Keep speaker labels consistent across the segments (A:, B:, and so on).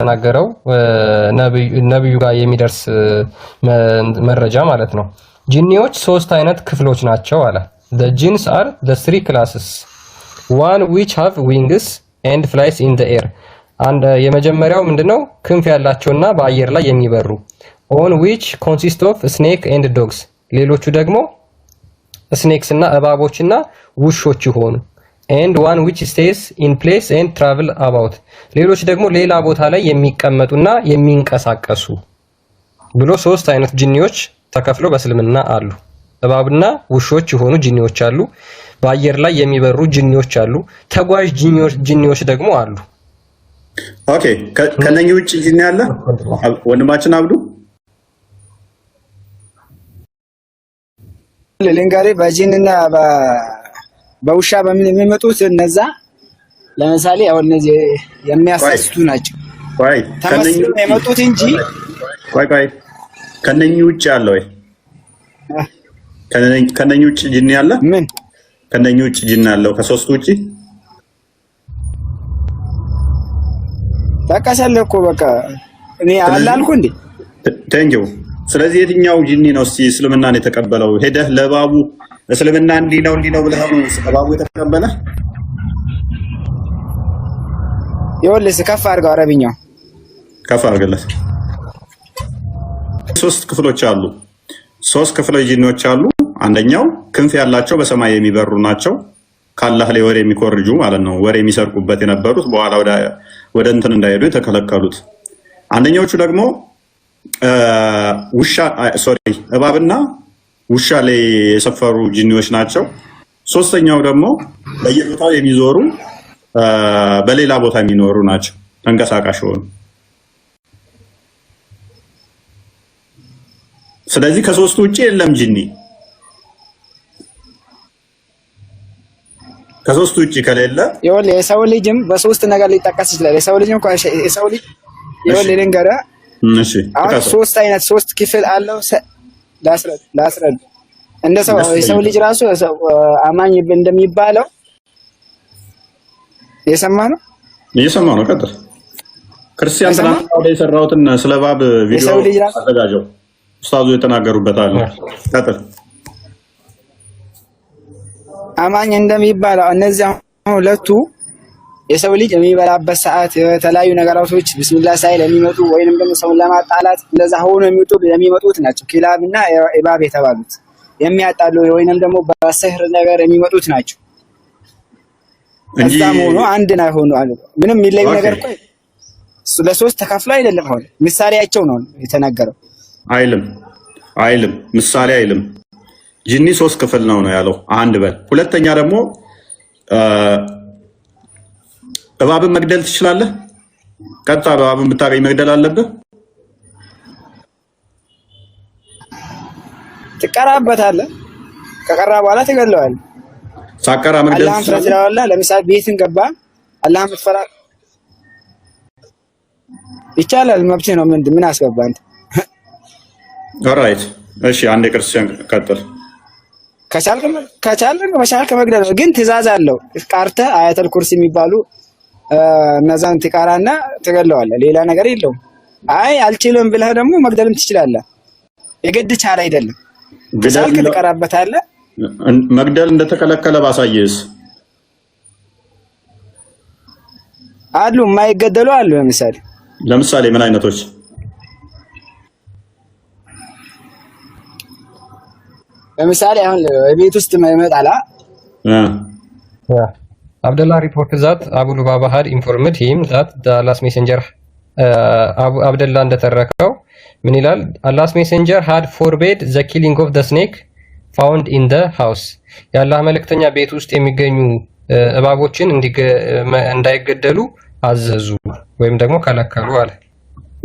A: ተናገረው ነብዩ ጋር የሚደርስ መረጃ ማለት ነው። ጂኒዎች ሶስት አይነት ክፍሎች ናቸው አለ። the jinns are the three classes one which have wings and flies in the air አንድ የመጀመሪያው ምንድነው ክንፍ ያላቸውና በአየር ላይ የሚበሩ on which consist of snake and dogs ሌሎቹ ደግሞ ስኔክስ እና እባቦችና ውሾች ይሆኑ and one which stays in place and travel about ሌሎች ደግሞ ሌላ ቦታ ላይ የሚቀመጡና የሚንቀሳቀሱ ብሎ ሶስት አይነት ጂኒዎች ተከፍለው በእስልምና አሉ። እባብና ውሾች የሆኑ ጂኒዎች አሉ። በአየር ላይ የሚበሩ ጂኒዎች አሉ። ተጓዥ ጂኒዎች ደግሞ አሉ።
B: ኦኬ ከነኚህ ውጪ ጂኒ አለ ወንድማችን አብዱ
C: ለንጋሪ በጂንና በውሻ በምን የሚመጡት እነዛ ለምሳሌ አሁን እነዚህ የሚያሳስቱ ናቸው።
B: ቆይ
C: ከነኚህ የመጡት እንጂ
B: ቆይ ከነኚህ ውጪ አለ ወይ? ከነኚህ ውጪ ጂኒ አለ?
C: ምን
B: ከነኚህ ውጪ ጂኒ አለው? ከሶስቱ ውጪ
C: ተቀሰለ እኮ በቃ እኔ አላልኩ እንዴ?
B: ቴንኪው። ስለዚህ የትኛው ጂኒ ነው እስቲ እስልምናን የተቀበለው? ሄደህ ለባቡ እስልምና እንዲህ ነው ብለህ ነው ባቡ የተቀበለ?
C: ይኸውልህ ከፍ አድርገው አረብኛው
B: ከፍ አድርገለት። ሶስት ክፍሎች አሉ። ሶስት ክፍሎች ጂኒዎች አሉ። አንደኛው ክንፍ ያላቸው በሰማይ የሚበሩ ናቸው። ካላህ ላይ ወሬ የሚኮርጁ ማለት ነው። ወሬ የሚሰርቁበት የነበሩት በኋላ ወደ እንትን እንዳይሄዱ የተከለከሉት። አንደኛዎቹ ደግሞ እባብና ውሻ ላይ የሰፈሩ ጂኒዎች ናቸው። ሶስተኛው ደግሞ በየቦታው የሚዞሩ በሌላ ቦታ የሚኖሩ ናቸው። ተንቀሳቃሽ ሆኑ። ስለዚህ ከሶስቱ ውጪ የለም ጂኒ። ከሶስቱ ውጪ ከሌለ
C: ይኸውልህ የሰው ልጅም በሶስት ነገር ሊጠቀስ ይችላል። የሰው ልጅ ይኸውልህ ልንገርህ።
B: እሺ
C: አሁን ሶስት ክፍል አለው። ላስረድ እንደ የሰው ልጅ ራሱ አማኝ እንደሚባለው እየሰማ ነው። ቀጥል። ክርስቲያን ትናንትና ወደ የሰራሁትን ስለ እባብ ቪዲዮ አዘጋጀው። ኡስታዙ የተናገሩበት አለ። ቀጥል። አማኝ እንደሚባለው እነዚህ ሁለቱ የሰው ልጅ የሚበላበት ሰዓት የተለያዩ ነገራቶች ቢስሚላህ ሳይል የሚመጡ ወይንም ደግሞ ሰውን ለማጣላት እንደዛ ሆኖ የሚመጡት ናቸው። ኪላብና እባብ የተባሉት የሚያጣሉ ወይንም ደግሞ በስህር ነገር የሚመጡት ናቸው። እዛም ሆኖ አንድ ላይ ሆኖ ምንም የሚለዩ ነገር እኮ ለሶስት ተካፍሎ አይደለም። ሆነ ምሳሌያቸው ነው የተናገረው። አይልም ምሳሌ አይልም። ጂኒ ሶስት ክፍል ነው ያለው። አንድ በል። ሁለተኛ ደግሞ እባብን መግደል ትችላለህ? ቀጥታ እባብን ብታገኝ መግደል አለብህ? ትቀራበታለህ። ከቀራ በኋላ ትገድለዋለህ።
B: ሳቀራ መግደል
C: አላህን ፍራ ትለዋለህ። ለምሳሌ ቤትን ገባ አላህን ፍራ ይቻላል፣ መብትህ ነው። ምን አስገባህ አንተ?
B: ኦራይት እሺ፣ አንድ ክርስቲያን ቀጥል። ከቻልክ መግደል ነው፣ ግን ትእዛዝ አለው። ቃርተህ አያተል ኩርሲ የሚባሉ እነዛን ትቀራና ትገድለዋለህ። ሌላ ነገር የለውም። አይ አልችልም ብለህ ደግሞ መግደልም ትችላለህ። የግድ ቻል አይደለም። ከቻልክ ትቀራበታለህ። መግደል እንደተከለከለ ባሳየስ
C: አሉ የማይገደሉ አሉ። ለምሳሌ
B: ምን አይነቶች?
C: ለምሳሌ አሁን ቤት ውስጥ ይመጣላ
A: Abdullah reported that Abu Lubaba had informed him that the Allah's messenger Abdullah እንደተረከው ምን ይላል? Allah's messenger had forbade the killing of the snake found in the house የአላህ መልእክተኛ ቤት ውስጥ የሚገኙ እባቦችን እንዳይገደሉ አዘዙ ወይም ደግሞ ከለከሉ አለ።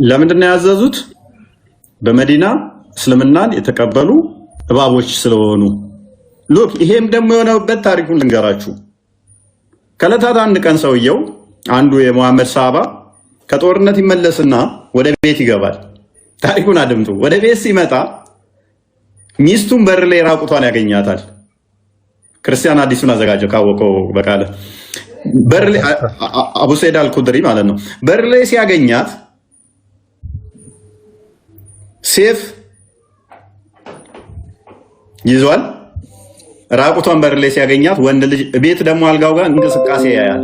B: ለምንድን ነው ያዘዙት? በመዲና እስልምናን የተቀበሉ እባቦች ስለሆኑ። ሉክ ይሄም ደግሞ የሆነበት ታሪኩን ልንገራችሁ። ከለታት አንድ ቀን ሰውየው አንዱ የሙሐመድ ሰሃባ ከጦርነት ይመለስና ወደ ቤት ይገባል። ታሪኩን አድምጡ። ወደ ቤት ሲመጣ ሚስቱን በር ላይ ራቁቷን ያገኛታል። ክርስቲያን አዲሱን አዘጋጀው ካወቀው በቃለ በር ላይ አቡ ሰይድ አልኩድሪ ማለት ነው። በር ላይ ሲያገኛት ሴፍ ይዟል። ራቁቷን በር ላይ ሲያገኛት ወንድ ልጅ ቤት ደግሞ አልጋው ጋር እንቅስቃሴ ያያል፣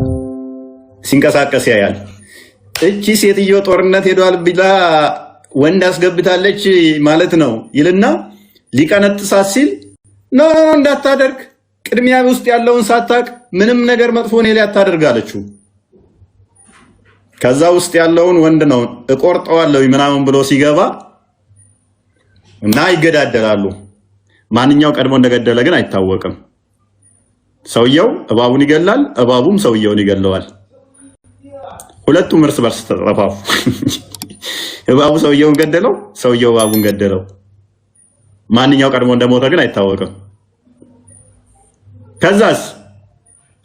B: ሲንቀሳቀስ ያያል። እቺ ሴትዮ ጦርነት ሄዷል ብላ ወንድ አስገብታለች ማለት ነው ይልና ሊቀነጥሳት ሲል ኖ እንዳታደርግ ቅድሚያ ውስጥ ያለውን ሳታቅ ምንም ነገር መጥፎ ነው ሊያታደርግ አለችው። ከዛ ውስጥ ያለውን ወንድ ነው እቆርጠዋለሁ ምናምን ብሎ ሲገባ እና ይገዳደላሉ። ማንኛው ቀድሞ እንደገደለ ግን አይታወቅም። ሰውየው እባቡን ይገላል፣ እባቡም ሰውየውን ይገለዋል። ሁለቱም እርስ በርስ ተጠፋፉ። እባቡ ሰውየውን ገደለው፣ ሰውየው እባቡን ገደለው። ማንኛው ቀድሞ እንደሞተ ግን አይታወቅም። ከዛስ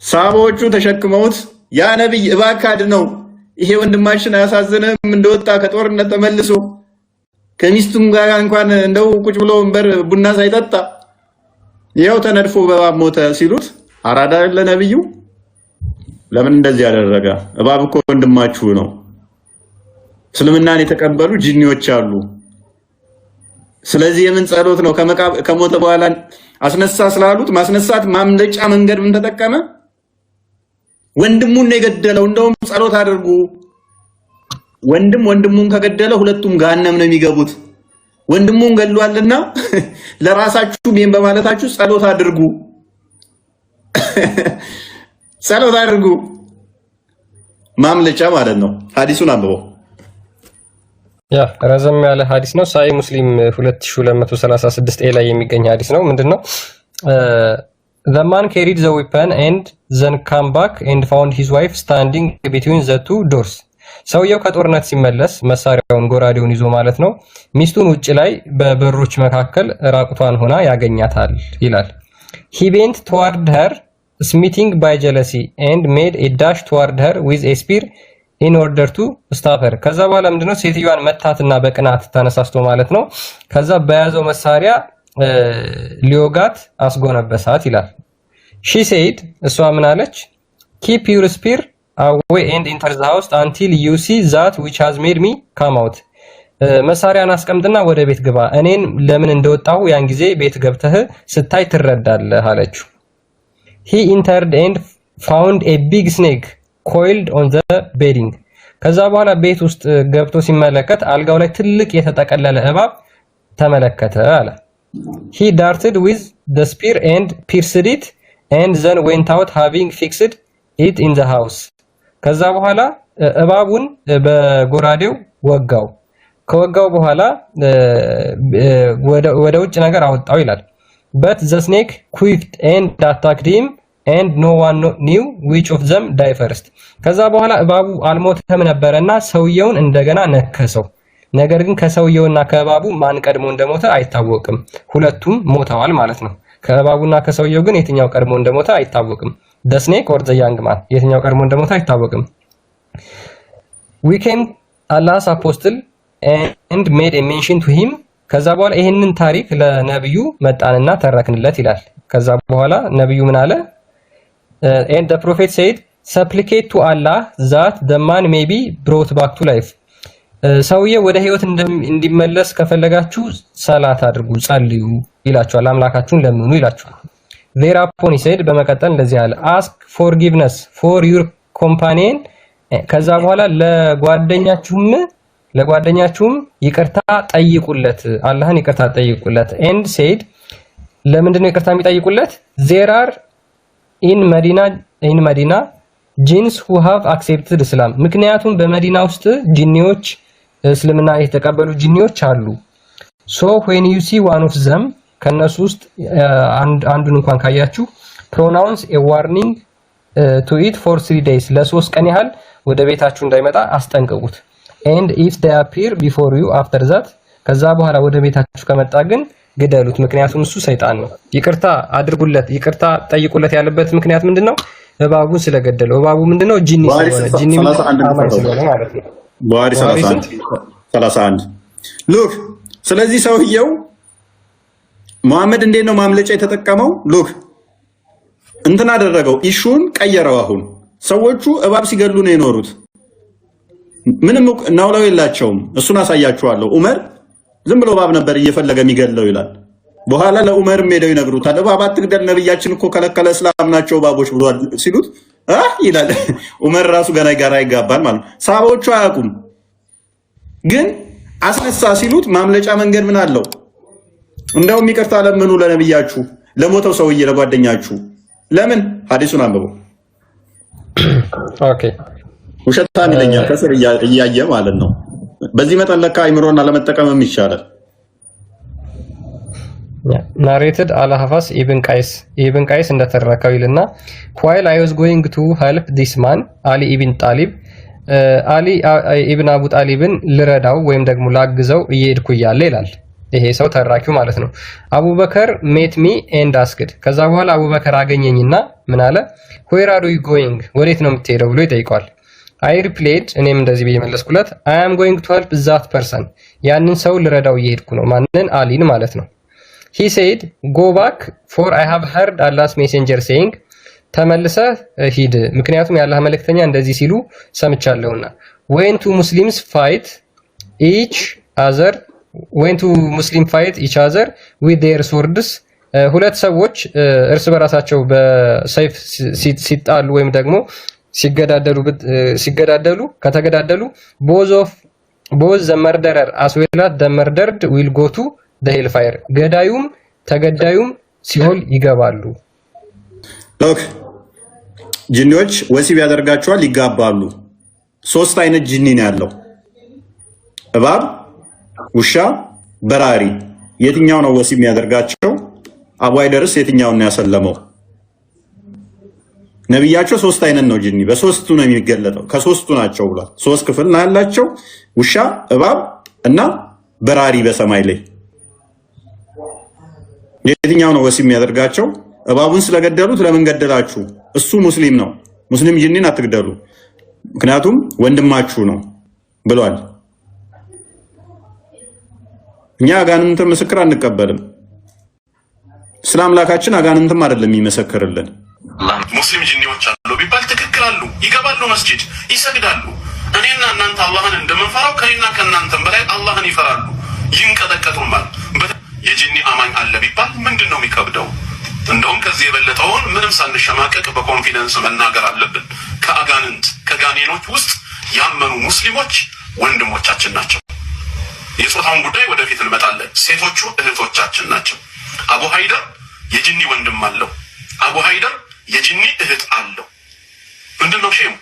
B: ሳቦቹ ተሸክመውት ያ ነብይ እባክህ አድነው፣ ይሄ ወንድማችን አያሳዝንም እንደወጣ ከጦርነት ተመልሶ ከሚስቱም ጋር እንኳን እንደው ቁጭ ብሎ ወንበር ቡና ሳይጠጣ ይኸው ተነድፎ በእባብ ሞተ ሲሉት አራዳ ለነብዩ ለምን እንደዚህ ያደረገ? እባብ እኮ ወንድማችሁ ነው። እስልምናን የተቀበሉ ጂኒዎች አሉ። ስለዚህ የምን ጸሎት ነው? ከሞተ በኋላ አስነሳ ስላሉት ማስነሳት ማምለጫ መንገድ ምን ተጠቀመ? ወንድሙን የገደለው እንደውም ጸሎት አድርጉ። ወንድሙን ከገደለ ሁለቱም ገሃነም ነው የሚገቡት። ወንድሙን ገድሏልና ለራሳችሁ ምን በማለታችሁ ጸሎት አድርጉ። ጸሎት አድርጉ ማምለጫ ማለት ነው። ሐዲሱን አንብበው።
A: ያ ረዘም ያለ ሐዲስ ነው። ሳይ ሙስሊም 2236 ኤ ላይ የሚገኝ ሐዲስ ነው። ምንድነው? The man carried the weapon and then came back and found his wife standing between the two doors. ሰውየው ከጦርነት ሲመለስ መሳሪያውን ጎራዴውን ይዞ ማለት ነው ሚስቱን ውጭ ላይ በበሮች መካከል ራቁቷን ሆና ያገኛታል ይላል። He bent toward her, smitten by jealousy, and made a dash toward her with a spear in order to stop her. ከዛ በኋላ ምንድነው ሴትዮዋን መታትና በቅናት ተነሳስቶ ማለት ነው ከዛ በያዘው መሳሪያ ሊዮጋት አስጎነበሳት ይላል። She said እሷ ምን አለች? Keep your spear away and enter the house until you see that which has made me come out. መሳሪያን አስቀምጥና ወደ ቤት ግባ፣ እኔን ለምን እንደወጣሁ ያን ጊዜ ቤት ገብተህ ስታይ ትረዳለህ አለችው። He entered and found a big snake coiled on the bedding. ከዛ በኋላ ቤት ውስጥ ገብቶ ሲመለከት አልጋው ላይ ትልቅ የተጠቀለለ እባብ ተመለከተ አለ። He darted with the spear and pierced it and then went out having fixed it in the house. ከዛ በኋላ እባቡን በጎራዴው ወጋው። ከወጋው በኋላ ወደ ውጭ ነገር አወጣው ይላል። But the snake quicked and attacked him and no one knew which of them died first. ከዛ በኋላ እባቡ አልሞተም ነበርና ሰውየውን እንደገና ነከሰው። ነገር ግን ከሰውየውና ከእባቡ ማን ቀድሞ እንደሞተ አይታወቅም። ሁለቱም ሞተዋል ማለት ነው። ከእባቡና ከሰውየው ግን የትኛው ቀድሞ እንደሞተ አይታወቅም። The snake or the young man የትኛው ቀድሞ እንደሞተ አይታወቅም። We came Allah's apostle and made a mention to him. ከዛ በኋላ ይሄንን ታሪክ ለነብዩ መጣንና ተረክንለት ይላል። ከዛ በኋላ ነብዩ ምን አለ? And the prophet said, supplicate to Allah that the man may be brought back to life. ሰውየው ወደ ህይወት እንዲመለስ ከፈለጋችሁ ሰላት አድርጉ፣ ጸልዩ ይላችኋል። አምላካችሁን ለምኑ ይላችኋል። Thereupon he said በመቀጠል እንደዚህ አለ ask forgiveness for your companion. ከዛ በኋላ ለጓደኛችሁም ይቅርታ ጠይቁለት፣ አላህን ይቅርታ ጠይቁለት። and said ለምንድን ነው ይቅርታ የሚጠይቁለት? there are in Medina jinns who have accepted Islam. ምክንያቱም በመዲና ውስጥ ጂኒዎች እስልምና የተቀበሉ ጂኒዎች አሉ። so when you see one of them ከነሱ ውስጥ አንዱን እንኳን ካያችሁ pronounce a warning to it for 3 days ለ3 ቀን ያህል ወደ ቤታችሁ እንዳይመጣ አስጠንቅቁት። and if they appear before you after that ከዛ በኋላ ወደ ቤታችሁ ከመጣ ግን ግደሉት፣ ምክንያቱም እሱ ሰይጣን ነው። ይቅርታ አድርጉለት፣ ይቅርታ ጠይቁለት ያለበት ምክንያት ምንድነው? እባቡን ስለገደለው። እባቡ ምንድነው? ጂኒ ስለሆነ፣ ጂኒ ስለሆነ ማለት ነው።
B: ቡኻሪ 31 ሉክ። ስለዚህ ሰውየው መሐመድ እንዴት ነው ማምለጫ የተጠቀመው? ሉክ እንትን አደረገው፣ ኢሹን ቀየረው። አሁን ሰዎቹ እባብ ሲገሉ ነው የኖሩት። ምንም ናውላው የላቸውም። እሱን አሳያችኋለሁ። ዑመር ዝም ብሎ እባብ ነበር እየፈለገ የሚገለው ይላል። በኋላ ለዑመርም ሄደው ይነግሩታል። እባብ አትግደል ነብያችን እኮ ከለከለ እስላም ናቸው እባቦች ብሏል ሲሉት ይላል። ዑመር ራሱ ገና ጋራ ይጋባል ማለት ነው። ሰሃቦቹ አያውቁም፣ ግን አስነሳ ሲሉት ማምለጫ መንገድ ምን አለው? እንደውም ይቅርታ ለምኑ ለነብያችሁ፣ ለሞተው ሰውዬ ለጓደኛችሁ። ለምን? ሐዲሱን አንብበው።
A: ኦኬ
B: ውሸታም ይለኛል ከስር እያየ ማለት ነው። በዚህ መጠን ለካ አይምሮና ለመጠቀምም ይቻላል።
A: ናሬትድ አልሐፋስ ኢብን ቃይስ እንደተረከው ይልና while I was going to help this man አሊ ኢብን ጣሊብ አሊ ኢብን አቡ ጣሊብን ልረዳው ወይም ደግሞ ላግዘው እየሄድኩ እያለ ይላል። ይሄ ሰው ተራኪው ማለት ነው። አቡበከር ሜት ሚ ኤንድ አስክድ ከዛ በኋላ አቡበከር አገኘኝና ምን አለ? where are you going ወዴት ነው የምትሄደው ብሎ ይጠይቀዋል። I replied እኔም እንደዚህ ብዬ መለስኩለት I am going to help that person ያንን ሰው ልረዳው እየሄድኩ ነው። ማንን? አሊን ማለት ነው። He said go back for I have heard Allah's messenger saying ተመልሰህ ሂድ ምክንያቱም የአላህ መልእክተኛ እንደዚህ ሲሉ ሰምቻለሁና when two Muslims fight each other with their swords ሁለት ሰዎች እርስ በራሳቸው በሰይፍ ሲጣሉ ወይም ደግሞ ሲገዳደሉ ከተገዳደሉ both the murderer as well as the murdered will go to the hellfire ገዳዩም ተገዳዩም ሲኦል ይገባሉ።
B: ሎክ ጂኒዎች ወሲብ ያደርጋቸዋል፣ ይጋባሉ። ሶስት አይነት ጂኒ ነው ያለው፣ እባብ፣ ውሻ፣ በራሪ። የትኛው ነው ወሲብ የሚያደርጋቸው? አቡሃይደርስ የትኛውን ነው ያሰለመው? ነብያቸው ሶስት አይነት ነው ጂኒ፣ በሶስቱ ነው የሚገለጠው። ከሶስቱ ናቸው ብሏል። ሶስት ክፍል ነው ያላቸው፣ ውሻ፣ እባብ እና በራሪ በሰማይ ላይ። የትኛው ነው ወሲብ የሚያደርጋቸው? እባቡን ስለገደሉት ለምን ገደላችሁ? እሱ ሙስሊም ነው፣ ሙስሊም ጂኒን አትግደሉ ምክንያቱም ወንድማችሁ ነው ብሏል። እኛ አጋንንትን ምስክር አንቀበልም። እስላም ላካችን አጋንንትም አይደለም የሚመሰክርልን።
D: ሙስሊም ጂኒዎች አሉ ቢባል ትክክል አሉ፣ ይገባሉ፣ መስጂድ ይሰግዳሉ። እኔና እናንተ አላህን እንደምንፈራው ከኔና ከእናንተም በላይ አላህን ይፈራሉ፣ ይንቀጠቀጡማል። የጂኒ አማኝ አለ ቢባል ምንድን ነው የሚከብደው? እንደውም ከዚህ የበለጠውን ምንም ሳንሸማቀቅ በኮንፊደንስ መናገር አለብን። ከአጋንንት ከጋኔኖች ውስጥ ያመኑ ሙስሊሞች ወንድሞቻችን ናቸው። የጾታውን ጉዳይ ወደፊት እንመጣለን። ሴቶቹ እህቶቻችን ናቸው። አቡ ሃይደር የጂኒ ወንድም አለው። አቡ ሃይደር የጂኒ እህት አለው። ምንድነው ሼሙ?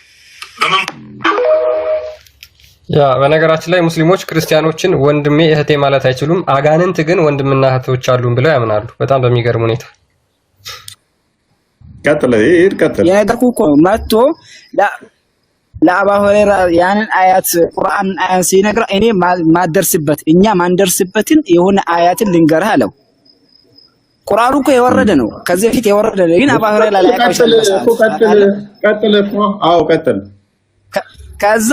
A: ያ በነገራችን ላይ ሙስሊሞች ክርስቲያኖችን ወንድሜ እህቴ ማለት አይችሉም። አጋንንት ግን ወንድምና እህቶች አሉን ብለው ያምናሉ። በጣም በሚገርም ሁኔታ
B: ቀጥለ
C: የነገርኩህ እኮ መጥቶ ለአባ ሁረይራ ያንን አያት ቁርአን አያን ሲነግራ እኔ ማደርስበት እኛ ማንደርስበትን የሆነ አያትን ልንገርህ አለው። ቁርአኑ እኮ የወረደ ነው፣ ከዚህ በፊት የወረደ ነው። ግን አባ ሁረይራ ላይ
B: ቀጥል
C: ከዛ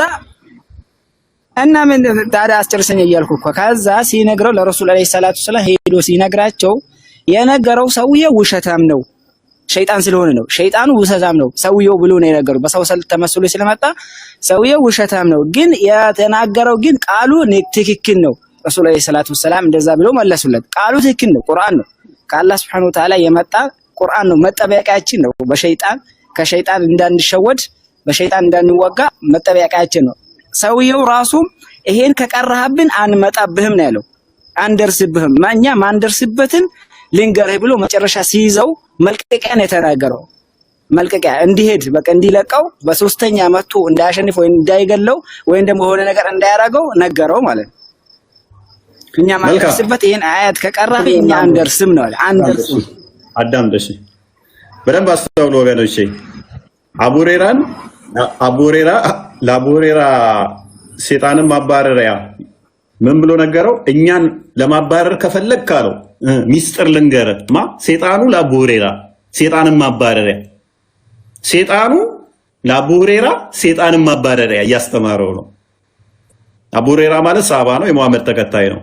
C: እና ምን ታዲያ አስጨርሰኝ እያልኩ እኮ ከዛ ሲነግረው ለረሱል አለይሂ ሰላቱ ሰላም ሄዶ ሲነግራቸው የነገረው ሰውዬው ውሸታም ነው፣ ሸይጣን ስለሆነ ነው። ሸይጣኑ ውሸታም ነው ሰውዬው ብሎ ነው የነገረው። በሰው ሰልት ተመስሎ ስለመጣ ሰውዬው ውሸታም ነው፣ ግን የተናገረው ግን ቃሉ ትክክል ነው። ረሱል አለይሂ ሰላቱ ሰላም እንደዛ ብሎ መለሱለት። ቃሉ ትክክል ነው፣ ቁርአን ነው፣ ከአላህ Subhanahu Wa Ta'ala የመጣ ቁርአን ነው። መጠበቂያችን ነው። በሸይጣን ከሸይጣን እንዳንሸወድ በሸይጣን እንዳንወጋ መጠበቂያችን ነው። ሰውየው ራሱም ይሄን ከቀረህብን አንመጣብህም ነው ያለው። አንደርስብህም ማኛ ማንደርስበትን ልንገርህ ብሎ መጨረሻ ሲይዘው መልቀቂያ ነው የተናገረው። መልቀቂያ እንዲሄድ በቃ እንዲለቀው በሶስተኛ መጥቶ እንዳያሸንፍ ወይ እንዳይገለው ወይም ደግሞ ሆነ ነገር እንዳያረገው ነገረው ማለት ነው። እኛ ማንደርስበት ይሄን አያት ከቀረህ እኛ አንደርስም ነው አለ። አንደርስም
B: አዳም ደሽ በደንብ አስተውሎ ወገኖቼ አቡ ሁረይራ ለአቡ ሁረይራ ሴጣንን ማባረሪያ ምን ብሎ ነገረው? እኛን ለማባረር ከፈለክ ካለው ሚስጥር ልንገርህ ሴጣኑ ለአቡ ሁረይራ ሴጣንን ማባረሪያ ሴጣኑ ለአቡ ሁረይራ ሴጣንን ማባረሪያ እያስተማረው ነው። አቡ ሁረይራ ማለት ሰሃባ ነው፣ የሙሐመድ ተከታይ ነው።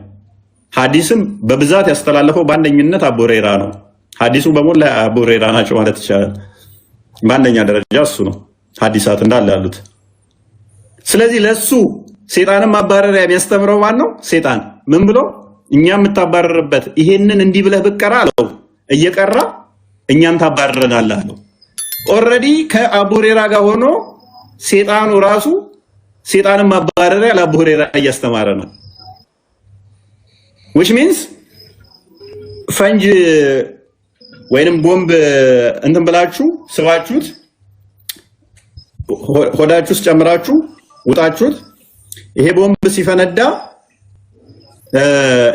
B: ሐዲስም በብዛት ያስተላለፈው በአንደኝነት አቡ ሁረይራ ነው። ሐዲሱ በሞላ አቡ ሁረይራ ናቸው ማለት ይቻላል። በአንደኛ ደረጃ እሱ ነው ሐዲሳት እንዳለ ያሉት። ስለዚህ ለሱ ሴጣንን ማባረሪያ የሚያስተምረው ማን ነው? ሴጣን ምን ብሎ እኛም የምታባረርበት ይሄንን እንዲህ ብለህ ብትቀራ አለው እየቀራ እኛን ታባረረናለህ አለው። ኦልሬዲ ከአቡ ሁረይራ ጋር ሆኖ ሴጣኑ ራሱ ሴጣንን ማባረሪያ ለአቡ ሁረይራ እያስተማረ ነው። which means ፈንጅ ወይንም ቦምብ እንትን ብላችሁ ስባችሁት ሆዳችሁ ውስጥ ጨምራችሁ ውጣችሁት ይሄ ቦምብ ሲፈነዳ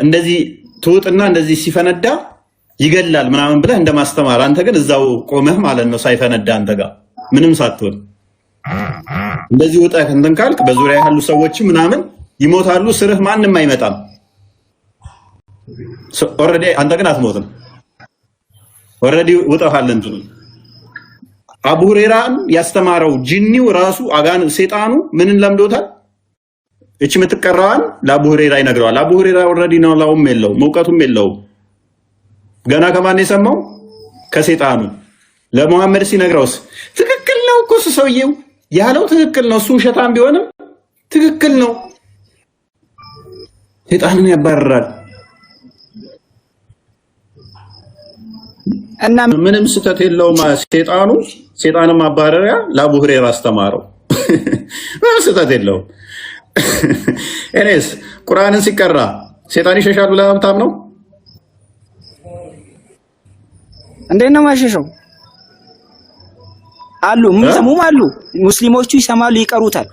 B: እንደዚህ ትውጥና እንደዚህ ሲፈነዳ ይገላል ምናምን ብለህ እንደማስተማር አንተ ግን እዛው ቆመህ ማለት ነው ሳይፈነዳ አንተ ጋር ምንም ሳትሆን እንደዚህ ወጣህ እንትን ካልክ በዙሪያ ያሉ ሰዎች ምናምን ይሞታሉ ስርህ ማንንም አይመጣም ኦሬዲ አንተ ግን አትሞትም ኦሬዲ ወጣሃል እንትን አቡ ሁረይራን ያስተማረው ጂኒው ራሱ አጋን ሰይጣኑ ምንን ለምዶታል እቺ የምትቀራዋን ለአቡ ሁረይራ ይነግረዋል አቡ ሁረይራ ኦሬዲ ነው ላውም የለው መውቀቱም የለው ገና ከማን የሰማው ከሰይጣኑ ለሙሐመድ ሲነግረውስ ትክክል ነው እኮ ሰውየው ያለው ትክክል ነው እሱ ሸታም ቢሆንም ትክክል ነው ሰይጣንን ያባረራል እና ምንም ስተት የለውም ሰይጣንን ማባረሪያ ለአቡ ሁረይራ አስተማረው ምንም ስተት የለውም እኔስ ቁርአንን ሲቀራ ሰይጣን ይሸሻል ብለህ ነው
C: እንዴት ነው ማሸሸው አሉ ሙስሊሙም አሉ ሙስሊሞቹ ይሰማሉ ይቀሩታል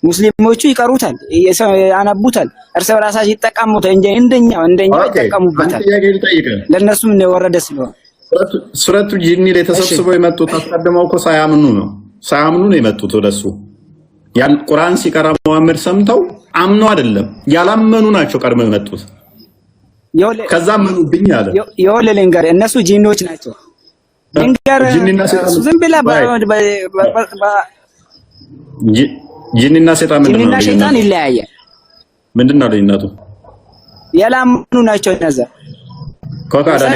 C: ሙስሊሞቹ ይቀሩታል ያነቡታል እርስ በራሳቸው ይጠቀሙታል እንጂ እንደኛ ይጠቀሙበታል ለነሱም ነው ወረደ ስለሆነ ሱረቱ ጂኒ ላይ ተሰብስበው የመጡት አስቀድመው እኮ ሳያምኑ ነው የመጡት ወደሱ ያን ቁርአን ሲቀራ መሐመድ ሰምተው አምኑ አይደለም ያላመኑ ናቸው ቀድመው የመጡት ከዛ አመኑብኝ አለ የወለለን ጋር እነሱ ጂኒዎች ናቸው እንጋር ዝም ብላ ጂኒና ሰይጣን ይለያያል ምንድነው ልዩነቱ ያላመኑ ናቸው እነዛ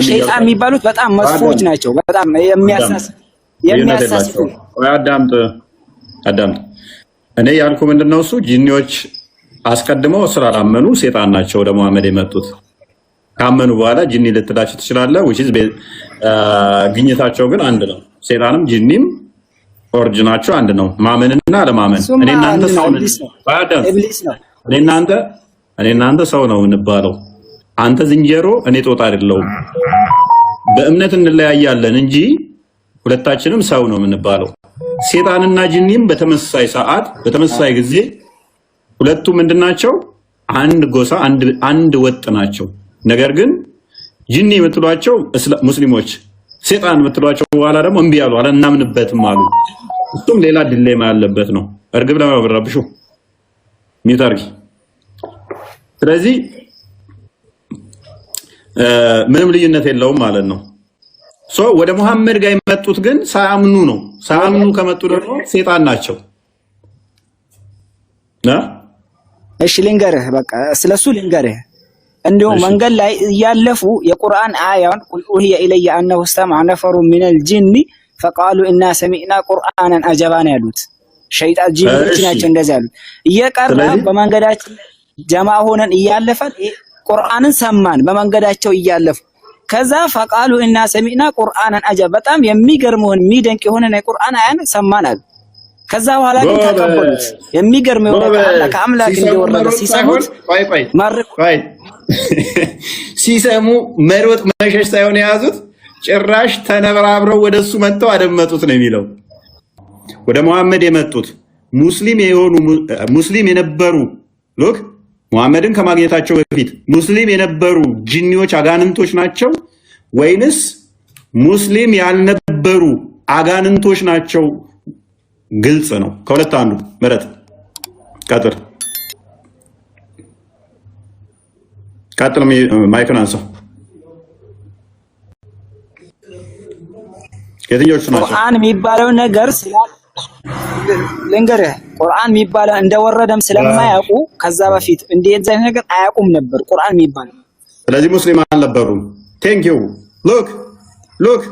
C: ሰይጣን የሚባሉት በጣም መስፎች ናቸው በጣም የሚያሳስቱ አዳምጥ እኔ ያልኩ ምንድነው እሱ ጂኒዎች አስቀድመው ስላላመኑ ሰይጣን ናቸው ወደ መሐመድ የመጡት ካመኑ በኋላ ጂኒ ልትላችሁ ትችላለህ which is ግኝታቸው ግን አንድ ነው ሰይጣንም ጂኒም ኦሪጂናቸው አንድ ነው ማመንና ለማመን እኔናንተ ሰው ነን ኢብሊስ ነው እኔናንተ ሰው ነው እንባለው አንተ ዝንጀሮ እኔ ጦጣ አይደለሁም በእምነት እንለያያለን እንጂ ሁለታችንም ሰው ነው የምንባለው ሰይጣንና ጂኒም በተመሳሳይ ሰዓት በተመሳሳይ ጊዜ ሁለቱ ምንድናቸው አንድ ጎሳ አንድ ወጥ ናቸው ነገር ግን ጂኒ የምትሏቸው ሙስሊሞች ሰይጣን የምትሏቸው በኋላ ደግሞ እምቢ ያሉ አላናምንበትም አሉ እሱም ሌላ ዲሌማ ያለበት ነው እርግብ ለማብራብሹ ሚታርጊ ስለዚህ ምንም ልዩነት የለውም ማለት ነው ወደ መሐመድ ጋር የመጡት ግን ሳያምኑ ነው ሳያምኑ ከመጡ ደግሞ ሰይጣን ናቸው እሺ ልንገርህ በቃ ስለሱ ልንገርህ እንደው መንገድ ላይ ያለፉ የቁርአን አያውን ቁል ኡሂየ ኢለየ አነሁ ሰምዐ ነፈሩ ሚነል ጂኒ ፈቃሉ ኢና ሰሚዕና ቁርአናን አጀባን ያሉት ሸይጣን ጂኒዎች ናቸው እንደዚህ ያሉት እየቀራ በመንገዳችን ጀማ ሆነን እያለፈን ቁርአንን ሰማን በመንገዳቸው እያለፉ ከዛ ፈቃሉ ኢና ሰሚዕና ቁርአናን አጀባ በጣም የሚገርመውን የሚደንቅ የሆነ የቁርአን አያን ሰማናል ከዛ በኋላ ግን ተቀበሉት የሚገርም የሆነ ከአምላክ እንደወረደ ሲሰሙት ሲሰሙ መሮጥ መሸሽ ሳይሆን የያዙት ጭራሽ ተነብራብረው ወደሱ መጥተው አደመጡት ነው የሚለው ወደ መሐመድ የመጡት ሙስሊም የነበሩ ሎክ መሐመድን ከማግኘታቸው በፊት ሙስሊም የነበሩ ጂኒዎች አጋንንቶች ናቸው ወይንስ ሙስሊም ያልነበሩ አጋንንቶች ናቸው ግልጽ ነው ከሁለት አንዱ ምረጥ ቀጥል ማይክን አንሳ የትኞቹ ናቸው ቁርአን የሚባለው ነገር ልንገርህ ቁርአን የሚባለው እንደወረደም ስለማያውቁ ከዛ በፊት እንደዛ ነገር አያውቁም ነበር ቁርአን የሚባለው ስለዚህ ሙስሊም አልነበሩም thank you look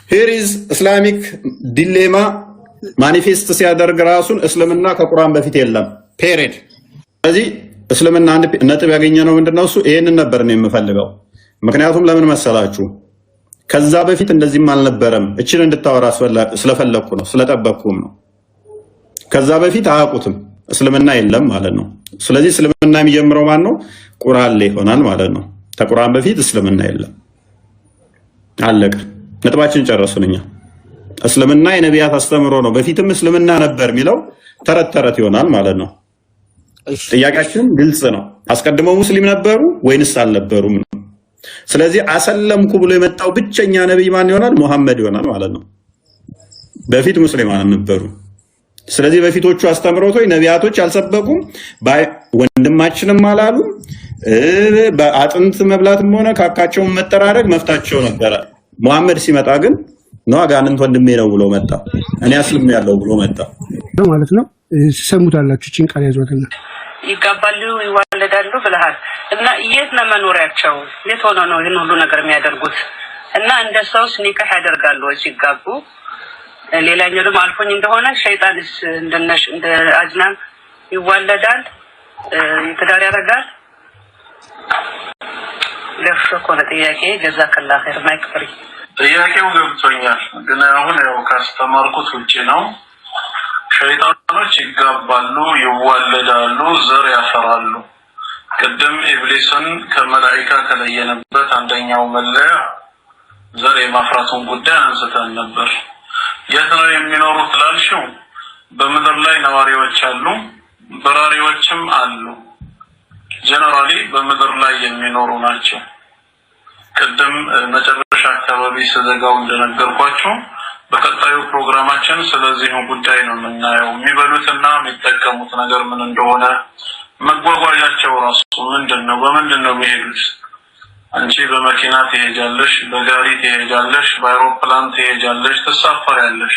C: here is islamic dilemma ማኒፌስት ሲያደርግ ራሱን እስልምና ከቁርአን በፊት የለም ፔሪድ ስለዚህ
B: እስልምና አንድ ነጥብ ያገኘነው ምንድነው? እሱ ይሄንን ነበር ነው የምፈልገው። ምክንያቱም ለምን መሰላችሁ? ከዛ በፊት እንደዚህም አልነበረም። እችን እንድታወራ ስለፈለኩ ነው፣ ስለጠበቅኩም ነው። ከዛ በፊት አያውቁትም፣ እስልምና የለም ማለት ነው። ስለዚህ እስልምና የሚጀምረው ማን ነው? ቁርአን ላይ ይሆናል ማለት ነው። ከቁርአን በፊት እስልምና የለም። አለቀ። ነጥባችን ጨረስን። እኛ እስልምና የነቢያት አስተምሮ ነው። በፊትም እስልምና ነበር የሚለው ተረት ተረት ይሆናል ማለት ነው። ጥያቄያችን ግልጽ ነው። አስቀድመው ሙስሊም ነበሩ ወይንስ አልነበሩም ነው። ስለዚህ አሰለምኩ ብሎ የመጣው ብቸኛ ነብይ ማን ይሆናል? ሙሐመድ ይሆናል ማለት ነው። በፊት ሙስሊማን ነበሩ። ስለዚህ በፊቶቹ አስተምሮቶች ነቢያቶች አልሰበኩም፣ ወንድማችንም አላሉ። በአጥንት መብላትም ሆነ ካካቸውን መጠራረግ መፍታቸው ነበረ። ሙሐመድ ሲመጣ ግን ነው አጋንንት ወንድሜ ነው ብሎ መጣ። እኔ አስልም ያለው ብሎ መጣ
E: ማለት ነው። ሰሙታላችሁ። ቺን ቃል ያዟትና
F: ይጋባሉ ይዋለዳሉ ብለሃል እና የት ነው መኖሪያቸው? የት ሆኖ ነው ይህን ሁሉ ነገር የሚያደርጉት? እና እንደ ሰውስ ኒካህ ያደርጋሉ ወይ ሲጋቡ? ሌላኛው ደግሞ አልፎኝ እንደሆነ ሸይጣንስ እንደ አጅናን ይዋለዳል፣ ትዳር ያደርጋል? ለፍኮ ለጥያቄ ጀዛከላ ኸይር ማይክፍሪ
D: ጥያቄው ገብቶኛል፣ ግን አሁን ያው ካስተማርኩት ውጪ ነው። ሸይጣኖች ይጋባሉ፣ ይዋለዳሉ፣ ዘር ያፈራሉ። ቅድም ኢብሊስን ከመላእክት ከለየነበት አንደኛው መለያ ዘር የማፍራቱን ጉዳይ አንስተን ነበር። የት ነው የሚኖሩት ላልሽው፣ በምድር ላይ ነዋሪዎች አሉ፣ በራሪዎችም አሉ። ጀነራሊ በምድር ላይ የሚኖሩ ናቸው። ቅድም መጨረሻ አካባቢ ስዘጋው እንደነገርኳችሁ በቀጣዩ ፕሮግራማችን ስለዚህ ጉዳይ ነው የምናየው። የሚበሉትና የሚጠቀሙት ነገር ምን እንደሆነ፣ መጓጓዣቸው ራሱ ምንድነው፣ በምንድነው የሚሄዱት? አንቺ በመኪና ትሄጃለሽ፣ በጋሪ ትሄጃለሽ፣ በአውሮፕላን ትሄጃለሽ፣ ትሳፈሪያለሽ።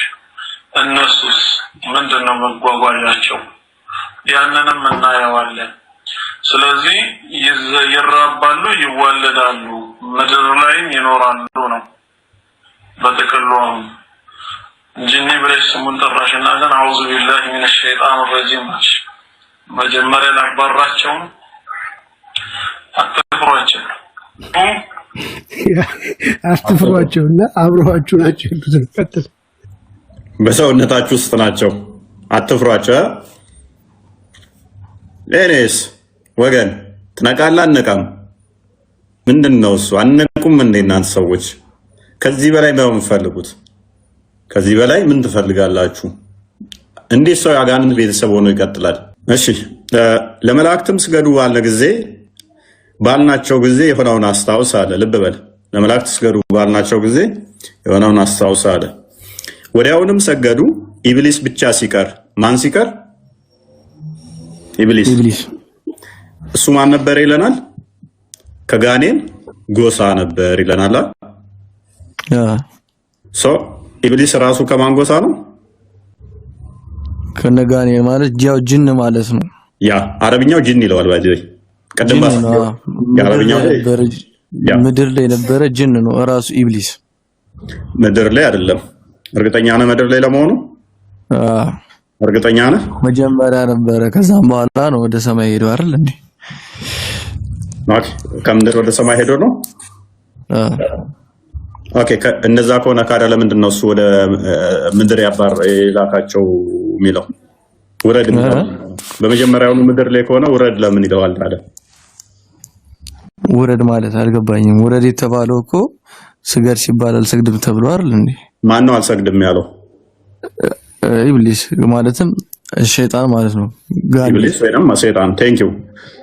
D: እነሱስ ምንድነው መጓጓዣቸው? ያንንም እናየዋለን። ስለዚህ ይራባሉ፣ ይዋለዳሉ፣ ምድር ላይ ይኖራሉ ነው በጥቅሉ። ጂኒ ብለሽ ስሙን ጠራሽና ግን አውዙ ቢላሂ ሚነ ሸይጣን ረጂም ነሽ። መጀመሪያ ላባራቸው
E: አትፍሯቸውና አብረዋችሁ ናቸው ያሉት።
B: በሰውነታችሁ ውስጥ ናቸው፣ አትፍሯቸው። እኔስ ወገን ትነቃለህ? አነቃም? ምንድነው እሱ? አነቁም እንዴ እናንተ ሰዎች? ከዚህ በላይ ነው የምትፈልጉት? ከዚህ በላይ ምን ትፈልጋላችሁ? እንዴት ሰው ያጋንንት ቤተሰብ ሆኖ ይቀጥላል? እሺ ለመላእክትም ስገዱ ባልናቸው ጊዜ የሆነውን አስታውስ አለ። ልብ በል። ለመላእክት ስገዱ ባልናቸው ጊዜ የሆነውን አስታውስ አለ። ወዲያውንም ሰገዱ፣ ኢብሊስ ብቻ ሲቀር። ማን ሲቀር? ኢብሊስ። እሱ ማን ነበር ይለናል? ከጋኔን ጎሳ ነበር ይለናል። ኢብሊስ ራሱ ከማን ጎሳ ነው?
G: ከነጋኔን ማለት ያው ጅን ማለት ነው። ያ
B: አረብኛው ጅን ይለዋል። ባይዘይ ቀደም የአረብኛው
G: ምድር ላይ ነበረ ጅን ነው ራሱ ኢብሊስ።
B: ምድር ላይ አይደለም። እርግጠኛ ነህ ምድር ላይ ለመሆኑ? እርግጠኛ ነህ?
G: መጀመሪያ ነበረ፣ ከዛም በኋላ ነው ወደ ሰማይ ሄዶ አይደል እንዴ?
B: ከምድር ወደ ሰማይ ሄዶ ነው። ኦኬ እንደዛ ከሆነ ካዳ ለምንድን ነው እሱ ወደ ምድር ያላካቸው የሚለው? ውረድ በመጀመሪያውኑ ምድር ላይ ከሆነ ውረድ ለምን ይለዋል ታዲያ?
G: ውረድ ማለት አልገባኝም። ውረድ የተባለው እኮ ስገድ ሲባል አልሰግድም ተብሎ አይደል እንዴ?
B: ማን ነው አልሰግድም ያለው?
G: ኢብሊስ ማለትም ሸይጣን ማለት ነው።
B: ኢብሊስ ወይንም ሰይጣን። ቴንክ ዩ።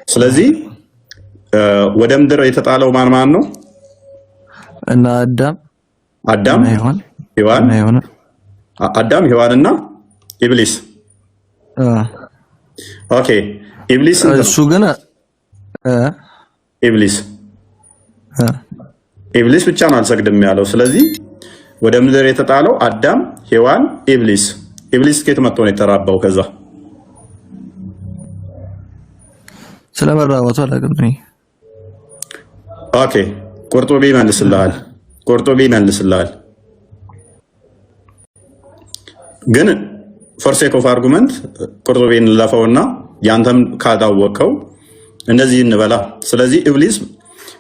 B: ስለዚህ ወደ ምድር የተጣለው ማን ነው?
G: እና አዳም ሔዋንና ኢብሊስ።
B: ኦኬ ኢብሊስ
G: እሱ ግን
B: ኢብሊስ ብቻ ነው አልሰግድም ያለው። ስለዚህ ወደ ምድር የተጣለው አዳም፣ ሔዋን፣ ኢብሊስ። ኢብሊስ ከየት መጥቶ ነው የተራባው? ከዛ
G: ስለመራባቱ አላውቅም እኔ።
B: ኦኬ ቁርጡቢ ይመልስልሃል። ግን ፎር ሴክ ኦፍ አርጉመንት ቁርጡቢን ለፈውና ያንተም ካላወቀው እንደዚህ እንበላ። ስለዚህ ኢብሊስ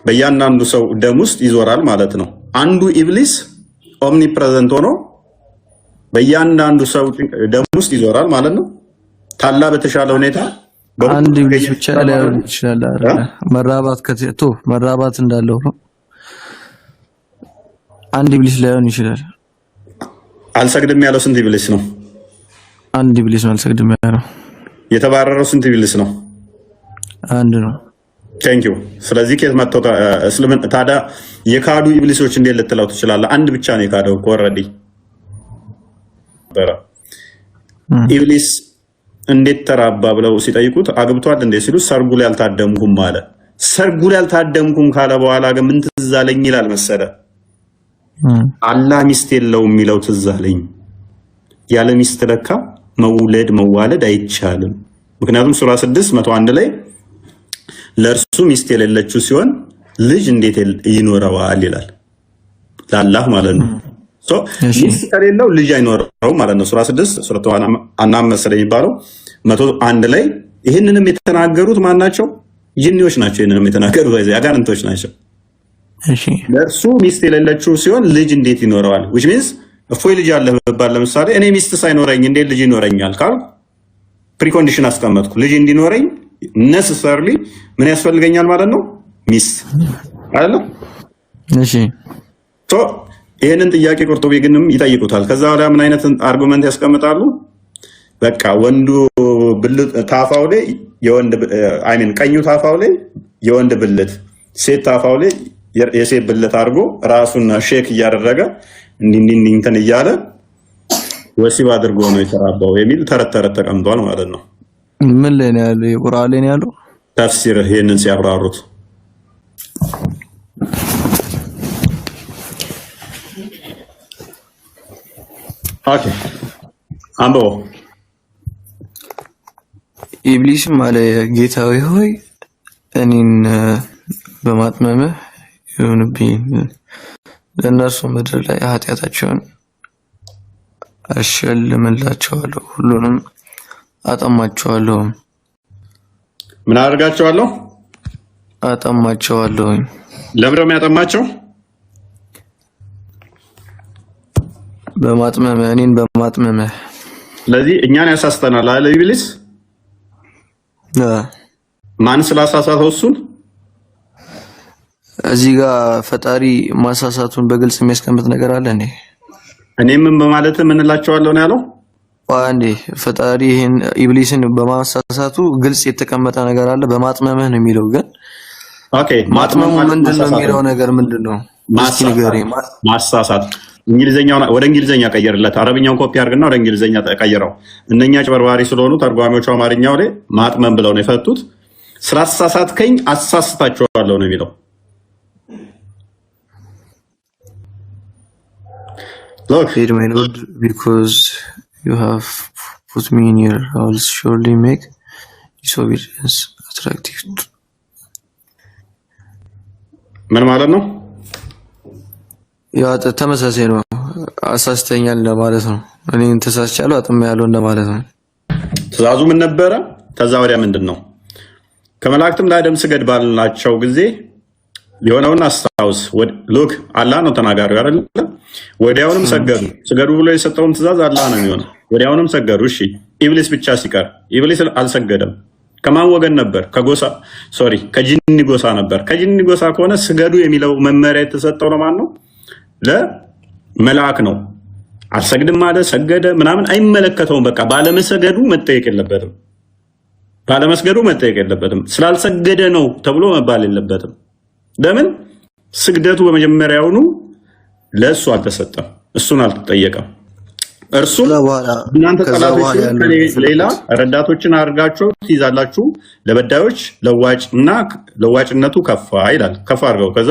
B: በእያንዳንዱ ሰው ደም ውስጥ ይዞራል ማለት ነው። አንዱ ኢብሊስ ኦምኒ ፕሬዘንት ሆኖ በእያንዳንዱ ሰው ደም ውስጥ ይዞራል ማለት ነው። ታላ በተሻለ ሁኔታ
G: አንድ ኢብሊስ ብቻ ላይሆን ይችላል አይደል? መራባት እንዳለው ነው። አንድ ኢብሊስ ላይሆን ይችላል።
B: አልሰግድም ያለው ስንት ኢብሊስ ነው?
G: አንድ ኢብሊስ ነው አልሰግድም ያለው።
B: የተባረረው ስንት ኢብሊስ ነው? አንድ ነው። ቴንክ ዩ። ስለዚህ ከየት መጥተው እስልምና ታዲያ የካዱ ኢብሊሶች እንዴት ልትለው ትችላለህ? አንድ ብቻ ነው የካደው እኮ ኦልሬዲ። ኢብሊስ እንዴት ተራባ ብለው ሲጠይቁት አግብቷል እንዴ ሲሉ ሰርጉ ላይ አልታደምኩም አለ። ሰርጉ ላይ አልታደምኩም ካለ በኋላ ግን ምን ትዝ አለኝ ይላል መሰለ። አላህ ሚስት የለውም የሚለው ትዝ አለኝ። ያለ ሚስት ለካ መዋለድ አይቻልም። ምክንያቱም ሱራ 6:101 ላይ ለእርሱ ሚስት የሌለችው ሲሆን ልጅ እንዴት ይኖረዋል ይላል ለአላህ ማለት ነው። ሚስት ከሌለው ልጅ አይኖረውም ማለት ነው። ሱራ 6 ሱረቱ አናም መሰለኝ የሚባለው 101 ላይ ይህንንም የተናገሩት ማን ናቸው? ጂኒዎች ናቸው። ይህንንም የተናገሩት አጋንንቶች ናቸው። ለእርሱ ሚስት የሌለችው ሲሆን ልጅ እንዴት ይኖረዋል? which means እፎይ ልጅ አለ መባል ለምሳሌ እኔ ሚስት ሳይኖረኝ እንዴት ልጅ ይኖረኛል ካልኩ ፕሪኮንዲሽን አስቀመጥኩ። ልጅ እንዲኖረኝ necessarily ምን ያስፈልገኛል ማለት ነው? ሚስት አይደል? እሺ ይሄንን ጥያቄ ቁርጡቢ ግንም ይጠይቁታል። ከዛ በኋላ ምን አይነት አርጉመንት ያስቀምጣሉ? በቃ ወንዱ ብልት ታፋው ላይ የወንድ ቀኙ ታፋው ላይ የወንድ ብልት፣ ሴት ታፋው ላይ የሴት ብልት አድርጎ ራሱን ሼክ እያደረገ እንትን እያለ ወሲብ አድርጎ ነው የተራባው የሚል ተረት ተቀምጧል ማለት ነው።
G: ምን ላይ ነው ያለው? የቁርአን ላይ ነው ያለው።
B: ተፍሲር ይሄንን ሲያብራሩት ኦኬ አንቦ
G: ኢብሊስም አለ ጌታዬ ሆይ እኔን በማጥመምህ ይሁንብኝ፣ ለእነርሱ ምድር ላይ ኃጢአታቸውን አሸልምላቸዋለሁ፣ ሁሉንም አጠማቸዋለሁ።
B: ምን አደርጋቸዋለሁ?
G: አጠማቸዋለሁ።
B: ለምን ነው የሚያጠማቸው?
G: በማጥመምህ እኔን በማጥመምህ።
B: ስለዚህ እኛን ያሳስተናል አለ ኢብሊስ። ማን ስላሳሳተው እሱን?
G: እዚህ ጋር ፈጣሪ ማሳሳቱን በግልጽ የሚያስቀምጥ ነገር አለ እንዴ?
B: እኔም ምን በማለት ምን እላቸዋለሁ ነው ያለው?
G: አንዴ ፈጣሪ ይሄን ኢብሊስን በማሳሳቱ ግልጽ የተቀመጠ ነገር አለ። በማጥመምህ ነው የሚለው ግን
B: ኦኬ
G: ማጥመሙ ምንድነው የሚለው ነገር ምንድነው?
B: ማሳሳት እንግሊዘኛው ወደ እንግሊዘኛ ቀየርለት። አረብኛውን ኮፒ አድርግና ወደ እንግሊዘኛ ቀየረው። እነኛ ጭበርባሪ ስለሆኑ ተርጓሚዎቹ አማርኛው ላይ ማጥመም ብለው ነው የፈቱት። ስላሳሳትከኝ አሳስታቸዋለሁ ነው የሚለው።
G: Look, my Lord, because you have put me in your house, surely make disobedience attractive.
B: ምን ማለት ነው?
G: ያ ተመሳሳይ ነው። አሳስተኛል ለማለት ነው። እኔን ተሳስቻለሁ አጥሜያለሁ እንደማለት ነው።
B: ትእዛዙ ምን ነበረ? ከዛ ወዲያ ምንድነው? ከመላእክትም ለአደም ስገድ ባልናቸው ጊዜ የሆነውን አስታውስ። ሉክ አላህ ነው ተናጋሪው አይደል? ወዲያውንም ሰገዱ። ስገዱ ብሎ የሰጠውን ትእዛዝ አላህ ነው የሚሆነው። ወዲያውንም ሰገዱ። እሺ ኢብሊስ ብቻ ሲቀር፣ ኢብሊስ አልሰገደም። ከማን ወገን ነበር? ከጂኒ ጎሳ ነበር። ከጂኒ ጎሳ ከሆነ ስገዱ የሚለው መመሪያ የተሰጠው ለማን ነው? ለመልአክ ነው። አልሰግድም አለ ሰገደ ምናምን አይመለከተውም። በቃ ባለመስገዱ መጠየቅ የለበትም። ስላልሰገደ ነው ተብሎ መባል የለበትም። ለምን? ስግደቱ በመጀመሪያውኑ ለእሱ አልተሰጠም፣ እሱን አልተጠየቀም። እርሱ እናንተ ጠላቶች ሌላ ረዳቶችን አድርጋችሁ ትይዛላችሁ፣ ለበዳዮች ለዋጭነቱ ከፋ ይላል። ከፋ አድርገው ከዛ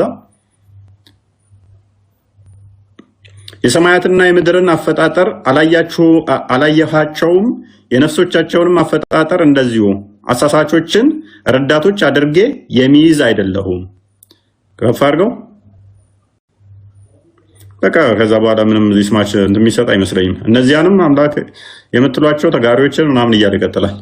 B: የሰማያትና የምድርን አፈጣጠር አላየሃቸውም? የነፍሶቻቸውንም አፈጣጠር እንደዚሁ አሳሳቾችን ረዳቶች አድርጌ የሚይዝ አይደለሁም። ከፍ አድርገው በቃ ከዛ በኋላ ምንም ሊስማች እንደሚሰጥ አይመስለኝም። እነዚያንም አምላክ የምትሏቸው ተጋሪዎችን ምናምን እያለ ይቀጥላል።